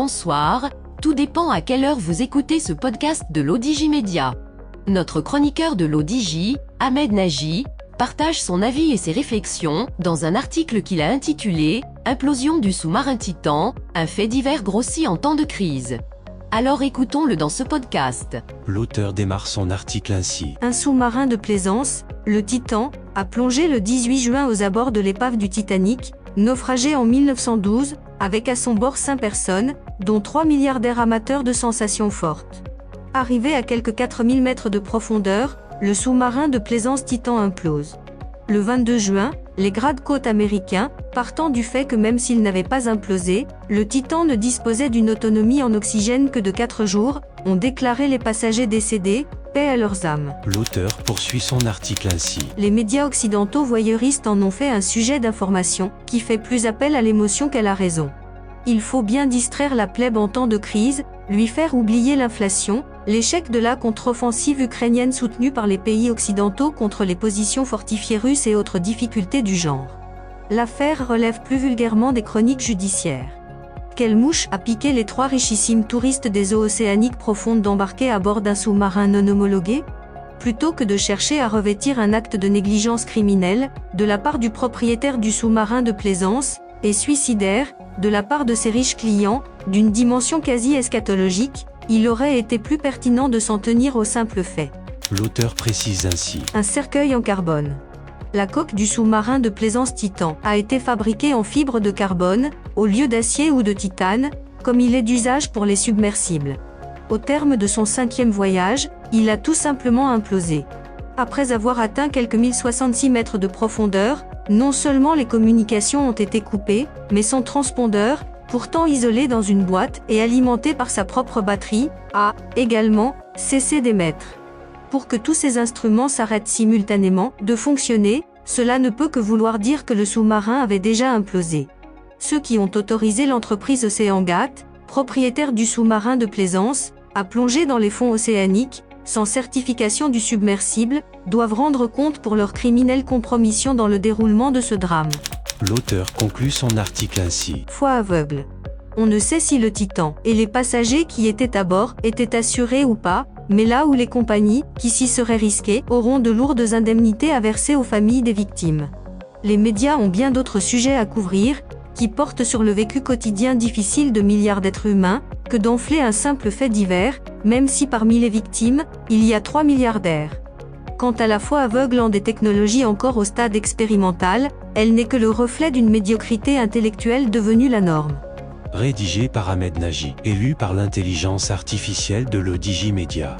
bonsoir, tout dépend à quelle heure vous écoutez ce podcast de l'ODJ Média. Notre chroniqueur de l'ODJ, Ahmed Nagy, partage son avis et ses réflexions dans un article qu'il a intitulé « Implosion du sous-marin Titan, un fait divers grossi en temps de crise ». Alors écoutons-le dans ce podcast. L'auteur démarre son article ainsi. Un sous-marin de plaisance, le Titan, a plongé le 18 juin aux abords de l'épave du Titanic, naufragé en 1912, avec à son bord 5 personnes, dont 3 milliardaires amateurs de sensations fortes. Arrivé à quelques 4000 mètres de profondeur, le sous-marin de plaisance Titan implose. Le 22 juin, les gardes-côtes américains, partant du fait que même s'il n'avait pas implosé, le Titan ne disposait d'une autonomie en oxygène que de 4 jours, ont déclaré les passagers décédés, paix à leurs âmes. L'auteur poursuit son article ainsi. Les médias occidentaux voyeuristes en ont fait un sujet d'information, qui fait plus appel à l'émotion qu'à la raison. Il faut bien distraire la plèbe en temps de crise, lui faire oublier l'inflation, l'échec de la contre-offensive ukrainienne soutenue par les pays occidentaux contre les positions fortifiées russes et autres difficultés du genre. L'affaire relève plus vulgairement des chroniques judiciaires. Quelle mouche a piqué les 3 richissimes touristes des eaux océaniques profondes d'embarquer à bord d'un sous-marin non homologué ? Plutôt que de chercher à revêtir un acte de négligence criminelle, de la part du propriétaire du sous-marin de plaisance, et suicidaire, de la part de ses riches clients, d'une dimension quasi eschatologique, il aurait été plus pertinent de s'en tenir au simple fait. L'auteur précise ainsi. Un cercueil en carbone. La coque du sous-marin de plaisance Titan a été fabriquée en fibre de carbone, au lieu d'acier ou de titane, comme il est d'usage pour les submersibles. Au terme de son 5e voyage, il a tout simplement implosé. Après avoir atteint quelques 1066 mètres de profondeur, non seulement les communications ont été coupées, mais son transpondeur, pourtant isolé dans une boîte et alimenté par sa propre batterie, a, également, cessé d'émettre. Pour que tous ces instruments s'arrêtent simultanément de fonctionner, cela ne peut que vouloir dire que le sous-marin avait déjà implosé. Ceux qui ont autorisé l'entreprise OceanGate, propriétaire du sous-marin de plaisance, à plonger dans les fonds océaniques, sans certification du submersible, doivent rendre compte pour leur criminelle compromission dans le déroulement de ce drame. L'auteur conclut son article ainsi. Foi aveugle. On ne sait si le Titan et les passagers qui étaient à bord étaient assurés ou pas, mais là où les compagnies, qui s'y seraient risquées, auront de lourdes indemnités à verser aux familles des victimes. Les médias ont bien d'autres sujets à couvrir, qui portent sur le vécu quotidien difficile de milliards d'êtres humains, que d'enfler un simple fait divers, même si parmi les victimes, il y a 3 milliardaires. Quant à la foi aveugle en des technologies encore au stade expérimental, elle n'est que le reflet d'une médiocrité intellectuelle devenue la norme. Rédigé par Ahmed Nagy et lu par l'intelligence artificielle de l'ODJ Média.